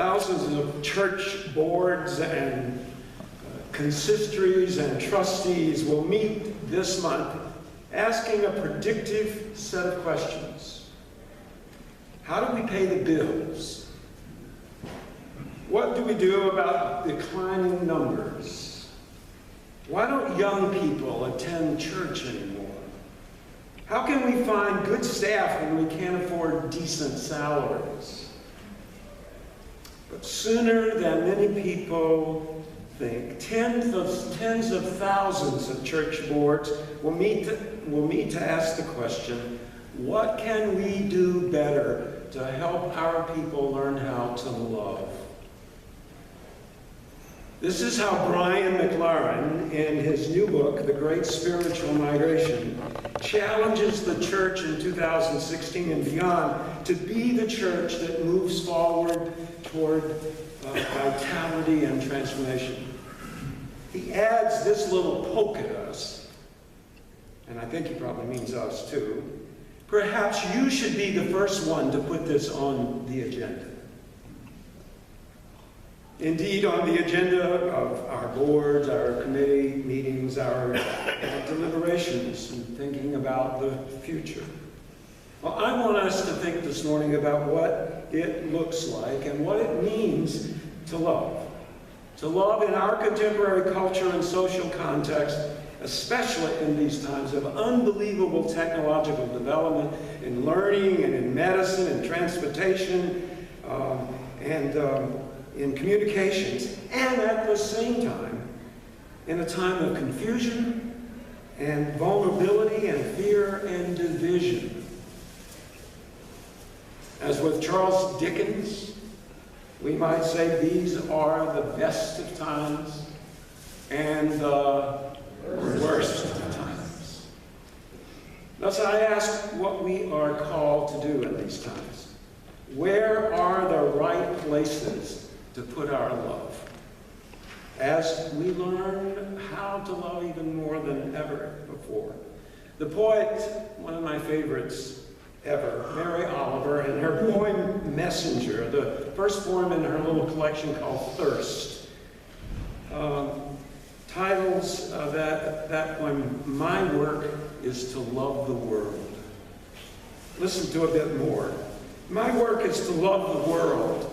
Thousands of church boards and consistories and trustees will meet this month asking a predictive set of questions. How do we pay the bills? What do we do about declining numbers? Why don't young people attend church anymore? How can we find good staff when we can't afford decent salaries? But sooner than many people think, tens of thousands of church boards will meet to ask the question, what can we do better to help our people learn how to love? This is how Brian McLaren, in his new book, The Great Spiritual Migration, challenges the church in 2016 and beyond to be the church that moves forward toward vitality and transformation. He adds this little poke at us, and I think he probably means us too. Perhaps you should be the first one to put this on the agenda. Indeed, on the agenda of our boards, our committee meetings, our deliberations, and thinking about the future. Well, I want us to think this morning about what it looks like and what it means to love. To love in our contemporary culture and social context, especially in these times of unbelievable technological development in learning and in medicine and transportation and in communications, and at the same time, in a time of confusion and vulnerability and fear and division. As with Charles Dickens, we might say these are the best of times and the worst of times. Thus I ask what we are called to do in these times. Where are the right places to put our love as we learn how to love even more than ever before? The poet, one of my favorites ever, Mary Oliver, and her poem Messenger, the first poem in her little collection called Thirst, titles that poem, "My work is to love the world." Listen to a bit more. My work is to love the world.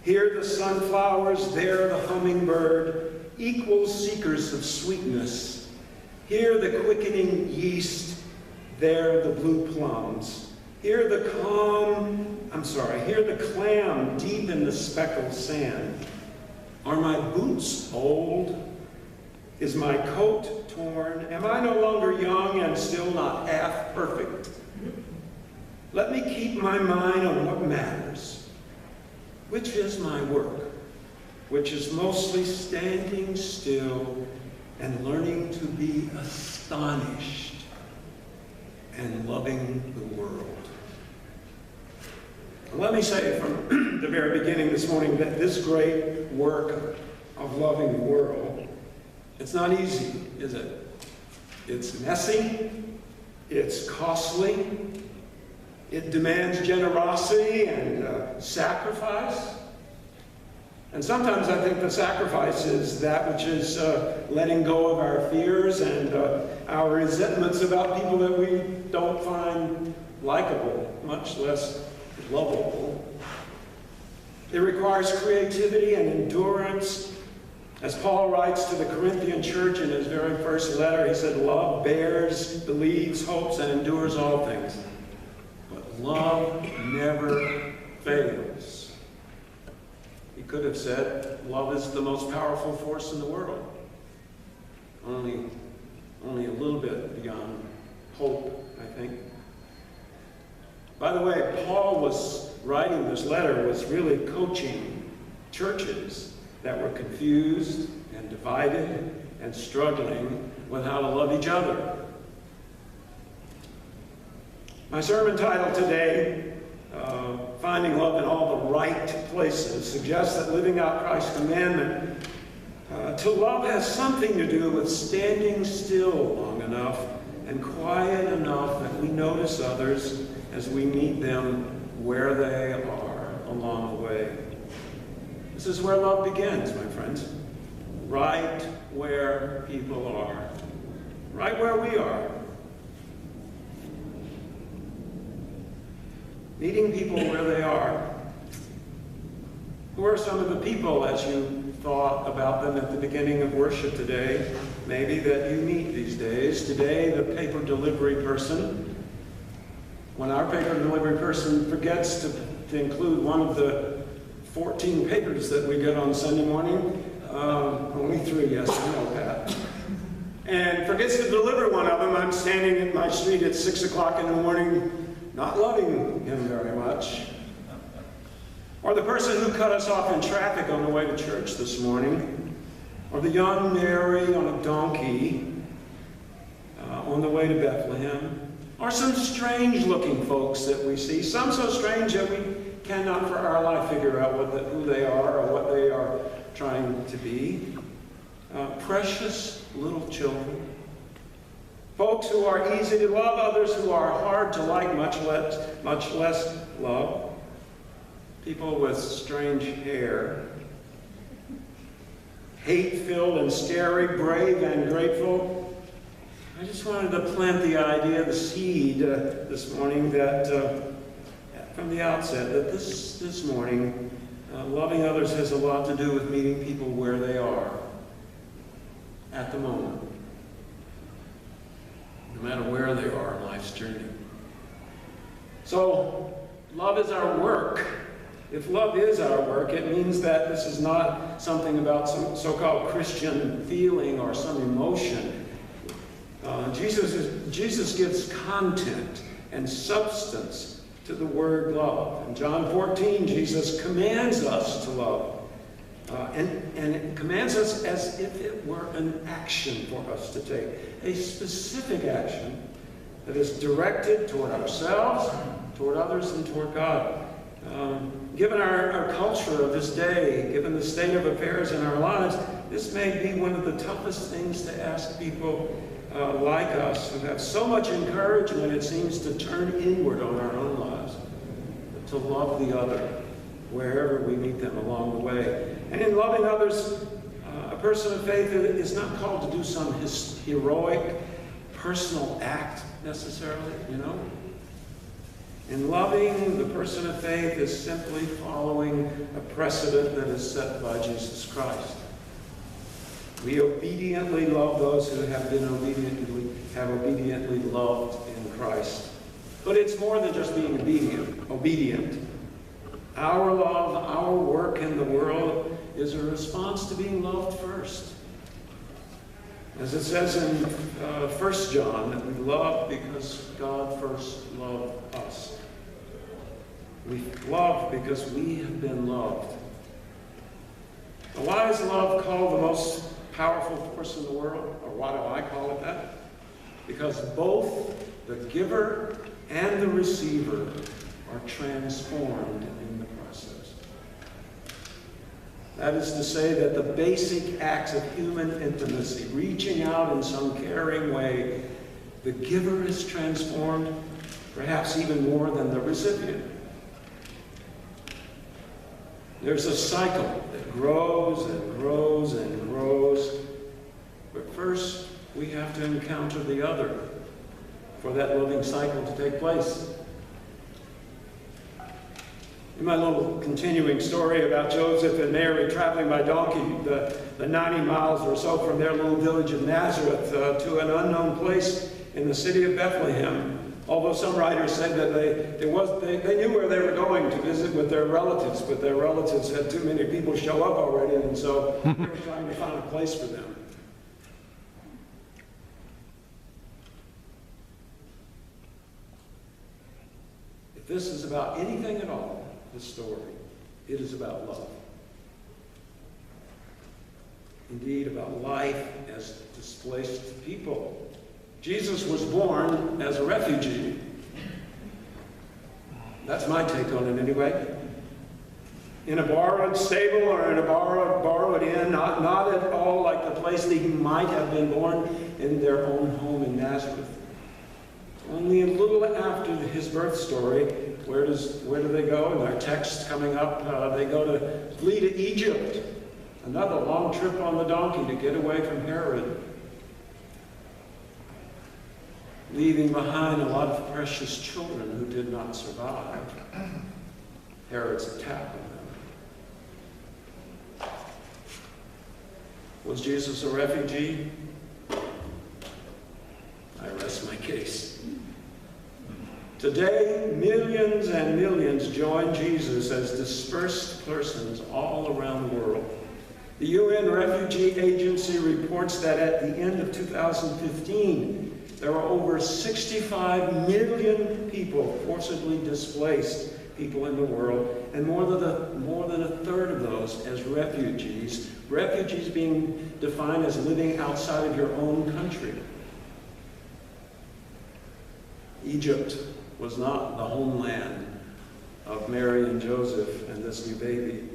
Here the sunflowers, there the hummingbird, equal seekers of sweetness. Here the quickening yeast, there the blue plums. Here the clam deep in the speckled sand. Are my boots old? Is my coat torn? Am I no longer young and still not half perfect? Let me keep my mind on what matters, which is my work, which is mostly standing still and learning to be astonished and loving the world. Let me say from the very beginning this morning that this great work of loving the world, it's not easy, is it? It's messy, it's costly, it demands generosity and sacrifice. And sometimes I think the sacrifice is that which is letting go of our fears and our resentments about people that we don't find likable, much less lovable. It requires creativity and endurance. As Paul writes to the Corinthian church in his very first letter, he said, love bears, believes, hopes, and endures all things. But love never fails. He could have said, love is the most powerful force in the world. Only a little bit beyond hope, I think. By the way, Paul was writing this letter, was really coaching churches that were confused and divided and struggling with how to love each other. My sermon title today, Finding Love in All the Right Places, suggests that living out Christ's commandment to love has something to do with standing still long enough and quiet enough that we notice others as we meet them where they are along the way. This is where love begins, my friends. Right where people are. Right where we are. Meeting people where they are. Who are some of the people, as you thought about them at the beginning of worship today, maybe that you meet these days? Today, the paper delivery person. When our paper delivery person forgets to include one of the 14 papers that we get on Sunday morning, only 3, yes, I know that, and forgets to deliver one of them, I'm standing in my street at 6 o'clock in the morning, not loving him very much. Or the person who cut us off in traffic on the way to church this morning. Or the young Mary on a donkey on the way to Bethlehem. Or some strange-looking folks that we see. Some so strange that we cannot for our life figure out who they are or what they are trying to be. Precious little children. Folks who are easy to love, others who are hard to like, much less love. People with strange hair, hate-filled and scary, brave and grateful. I just wanted to plant the idea, the seed this morning that, from the outset, that this morning, loving others has a lot to do with meeting people where they are at the moment, no matter where they are in life's journey. So, love is our work. If love is our work, it means that this is not something about some so-called Christian feeling or some emotion. Jesus gives content and substance to the word love. In John 14, Jesus commands us to love. And it commands us as if it were an action for us to take. A specific action that is directed toward ourselves, toward others, and toward God. Given our culture of this day, given the state of affairs in our lives, this may be one of the toughest things to ask people like us who have so much encouragement, it seems, to turn inward on our own lives, to love the other wherever we meet them along the way. And in loving others, a person of faith is not called to do some heroic personal act necessarily, you know. In loving, the person of faith is simply following a precedent that is set by Jesus Christ. We obediently love those who have obediently loved in Christ. But it's more than just being obedient. Our love, our work in the world is a response to being loved first. As it says in 1 John, that we love because God first loved us. We love because we have been loved. Why is love called the most powerful force in the world? Or why do I call it that? Because both the giver and the receiver are transformed in the process. That is to say that the basic acts of human intimacy, reaching out in some caring way, the giver is transformed, perhaps even more than the recipient. There's a cycle that grows and grows and grows. But first, we have to encounter the other for that loving cycle to take place. In my little continuing story about Joseph and Mary traveling by donkey, the 90 miles or so from their little village of Nazareth to an unknown place in the city of Bethlehem, although some writers say that they knew where they were going to visit with their relatives, but their relatives had too many people show up already, and so they were trying to find a place for them. If this is about anything at all, this story, it is about love. Indeed, about life as displaced people. Jesus was born as a refugee. That's my take on it anyway. In a borrowed stable or in a borrowed inn, not at all like the place that he might have been born in their own home in Nazareth. Only a little after his birth story, where do they go? In our text coming up, they go to flee to Egypt. Another long trip on the donkey to get away from Herod, leaving behind a lot of precious children who did not survive Herod's attack on them. Was Jesus a refugee? I rest my case. Today, millions and millions join Jesus as dispersed persons all around the world. The UN Refugee Agency reports that at the end of 2015, there were over 65 million people forcibly displaced people in the world, and more than a third of those as refugees. Refugees being defined as living outside of your own country. Egypt was not the homeland of Mary and Joseph and this new baby.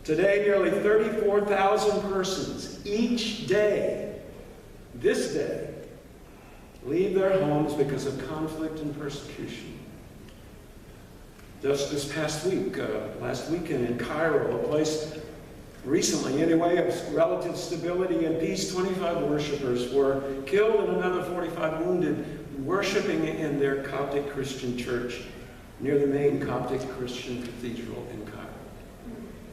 Today, nearly 34,000 persons each day, this day, leave their homes because of conflict and persecution. Just this past week, last weekend in Cairo, a place recently anyway of relative stability and peace, 25 worshipers were killed and another 45 wounded worshiping in their Coptic Christian church near the main Coptic Christian cathedral in Cairo.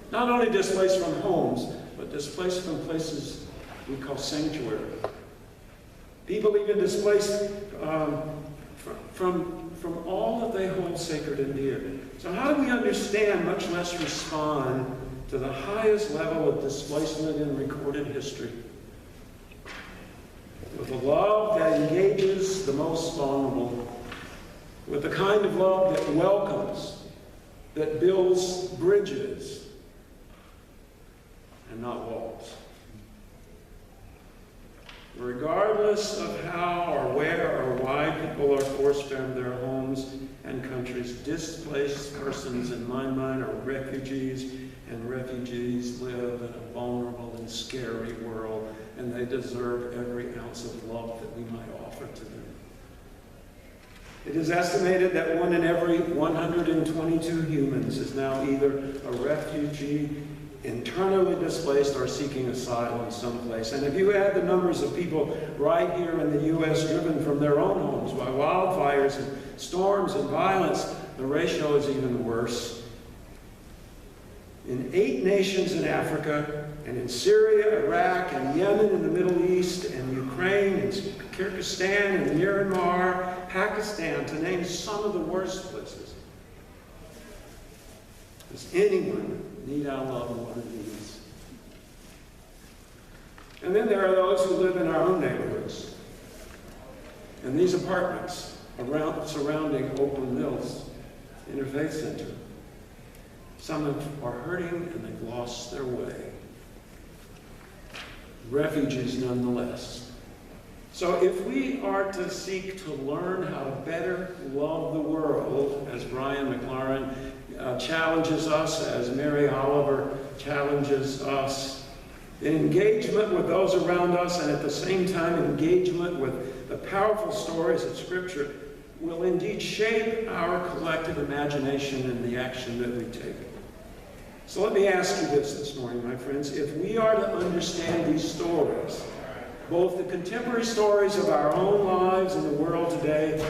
Not only displaced from homes, but displaced from places we call sanctuary. People even displaced from all that they hold sacred and dear. So how do we understand, much less respond, to the highest level of displacement in recorded history? With a love that engages the most vulnerable, with the kind of love that welcomes, that builds bridges, and not walls. Regardless of how or where or why people are forced from their homes and countries, displaced persons, in my mind, are refugees, and refugees live in a vulnerable and scary world, and they deserve every ounce of love that we might offer to them. It is estimated that 1 in every 122 humans is now either a refugee, internally displaced, or seeking asylum someplace. And if you add the numbers of people right here in the U.S. driven from their own homes by wildfires and storms and violence, the ratio is even worse. In 8 nations in Africa, and in Syria, Iraq, and Yemen in the Middle East, and Ukraine, and Kyrgyzstan, and Myanmar, Pakistan, to name some of the worst places. Does anyone need our love more than these? And then there are those who live in our own neighborhoods. And these apartments surrounding Oakland Mills Interfaith Center. Some are hurting and they've lost their way. Refugees nonetheless. So if we are to seek to learn how to better love the world, as Brian McLaren challenges us, as Mary Oliver challenges us, in engagement with those around us, and at the same time engagement with the powerful stories of Scripture, will indeed shape our collective imagination and the action that we take. So let me ask you this morning, my friends. If we are to understand these stories, both the contemporary stories of our own lives in the world today,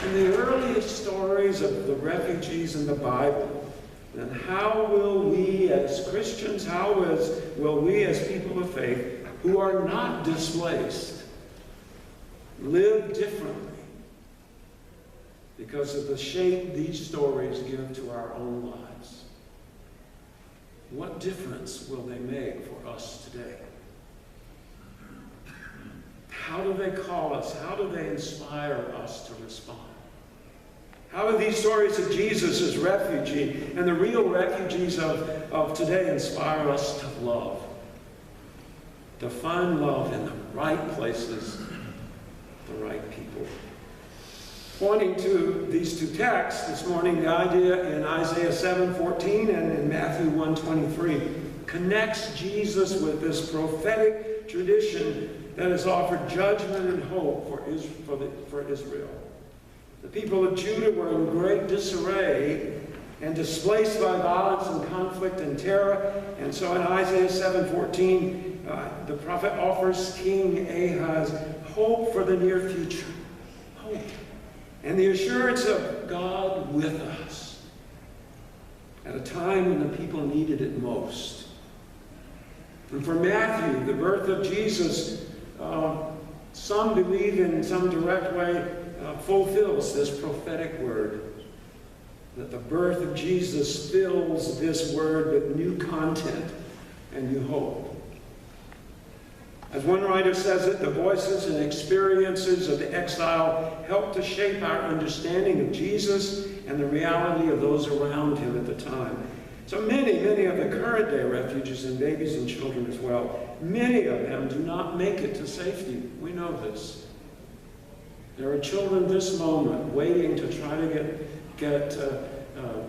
and the earliest stories of the refugees in the Bible, then how will we as Christians, will we as people of faith, who are not displaced, live differently because of the shape these stories give to our own lives? What difference will they make for us today? How do they call us? How do they inspire us to respond? How do these stories of Jesus as refugee and the real refugees of today inspire us to love? To find love in the right places, the right people. Pointing to these 2 texts this morning, the idea in Isaiah 7:14 and in Matthew 1:23 connects Jesus with this prophetic tradition that has offered judgment and hope for Israel. The people of Judah were in great disarray and displaced by violence and conflict and terror. And so in Isaiah 7:14, the prophet offers King Ahaz hope for the near future. Hope. And the assurance of God with us at a time when the people needed it most. And for Matthew, the birth of Jesus, some believe in some direct way, fulfills this prophetic word. That the birth of Jesus fills this word with new content and new hope. As one writer says it, the voices and experiences of the exile helped to shape our understanding of Jesus and the reality of those around him at the time. So many of the current day refugees, and babies and children as well, many of them do not make it to safety. We know this. There are children this moment waiting to try to get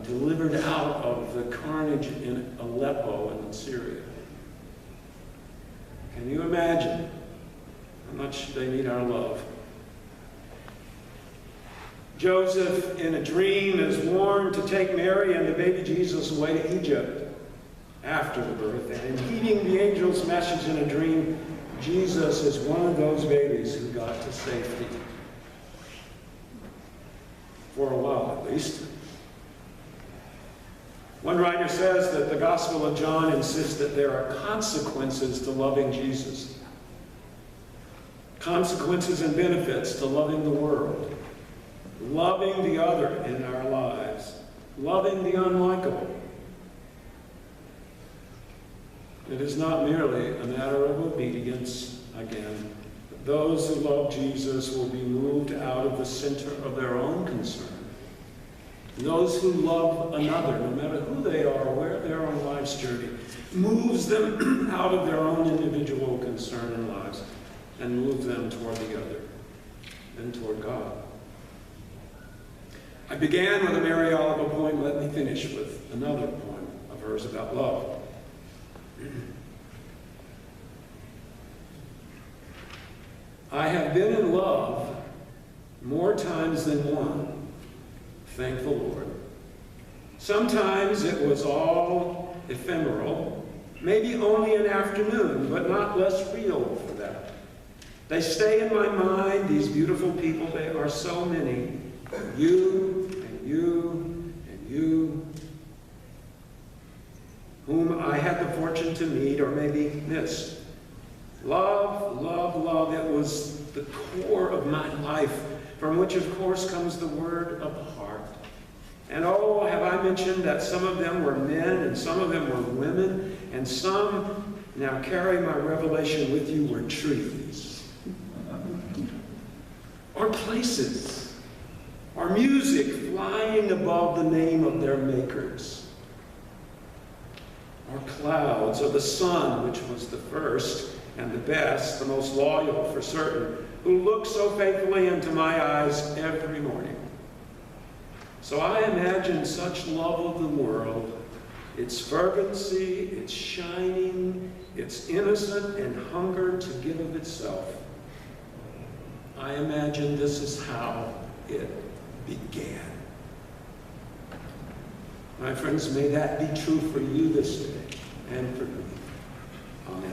delivered out of the carnage in Aleppo and in Syria. Can you imagine how much they need our love? Joseph, in a dream, is warned to take Mary and the baby Jesus away to Egypt after the birth. And in heeding the angel's message in a dream, Jesus is one of those babies who got to safety. For a while, at least. One writer says that the Gospel of John insists that there are consequences to loving Jesus. Consequences and benefits to loving the world. Loving the other in our lives. Loving the unlikable. It is not merely a matter of obedience, again. Those who love Jesus will be moved out of the center of their own concern. Those who love another, no matter who they are, where they are on life's journey, moves them out of their own individual concern in lives and moves them toward the other and toward God. I began with a Mariological poem. Let me finish with another poem of hers about love. I have been in love more times than one. Thank the Lord. Sometimes it was all ephemeral, maybe only an afternoon, but not less real for that. They stay in my mind, these beautiful people. They are so many. You and you and you, whom I had the fortune to meet or maybe missed. Love, love, love. It was the core of my life, from which, of course, comes the word of the heart. And oh, have I mentioned that some of them were men and some of them were women, and some, now carry my revelation with you, were trees. Or places. Or music flying above the name of their makers. Or clouds, or the sun, which was the first and the best, the most loyal for certain, who look so faithfully into my eyes every morning. So I imagine such love of the world, its fervency, its shining, its innocent and hunger to give of itself. I imagine this is how it began. My friends, may that be true for you this day and for me. Amen.